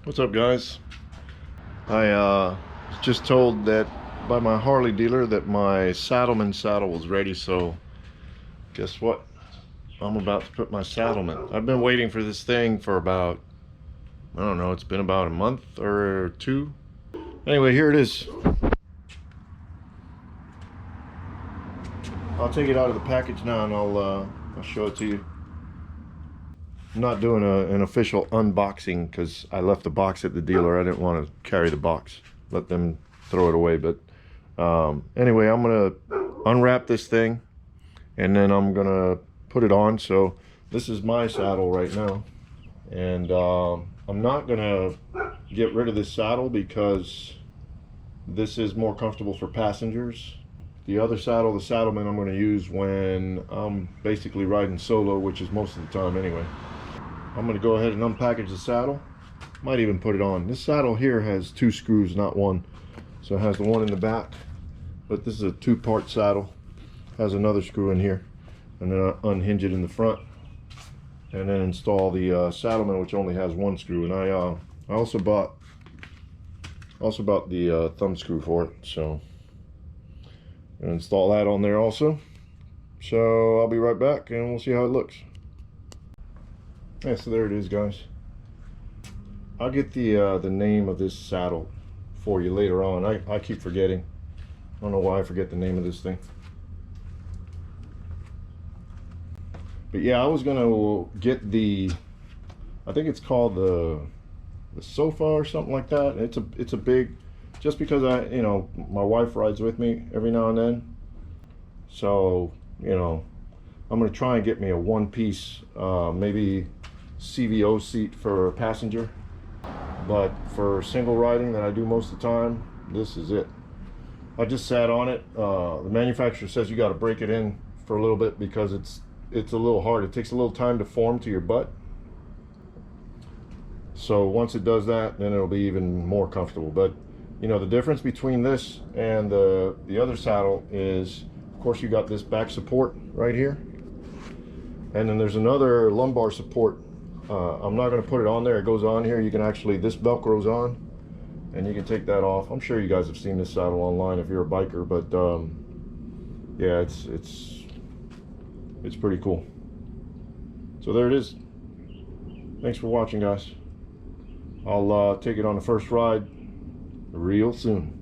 What's up, guys? I was just told that by my Harley dealer that my Saddlemen saddle was ready, so guess what? I'm about to put my Saddlemen. I've been waiting for this thing for about, I don't know, it's been about a month or two. Anyway, here it is. I'll take it out of the package now and I'll show it to you. I'm not doing an official unboxing because I left the box at the dealer. I didn't want to carry the box, let them throw it away. But anyway, I'm gonna unwrap this thing and then I'm gonna put it on. So this is my saddle right now, and I'm not gonna get rid of this saddle because this is more comfortable for passengers. The other saddle, the Saddlemen, I'm going to use when I'm basically riding solo, which is most of the time anyway. I'm going to go ahead and unpackage the saddle. Might even put it on. This saddle here has two screws, not one. So it has the one in the back, but this is a two-part saddle. Has another screw in here, and then unhinge it in the front, and then install the Saddlemen, which only has one screw. And I also bought the thumb screw for it, so and install that on there also. So I'll be right back and we'll see how it looks. Yeah, so there it is, guys. I'll get the name of this saddle for you later on. I keep forgetting. I don't know why I forget the name of this thing. But yeah, I was gonna get the, I think it's called the sofa or something like that. It's a big, just because my wife rides with me every now and then, so I'm gonna try and get me a one-piece maybe CVO seat for a passenger, but for single riding that I do most of the time, this is it. I just sat on it. The manufacturer says you got to break it in for a little bit because it's a little hard. It takes a little time to form to your butt. So once it does that, then it'll be even more comfortable. But the difference between this and the other saddle is, of course, you got this back support right here, and then there's another lumbar support. I'm not going to put it on there. It goes on here. You can actually, this velcros on, and you can take that off. I'm sure you guys have seen this saddle online if you're a biker, but yeah, it's pretty cool. So there it is. Thanks for watching, guys. I'll take it on the first ride real soon.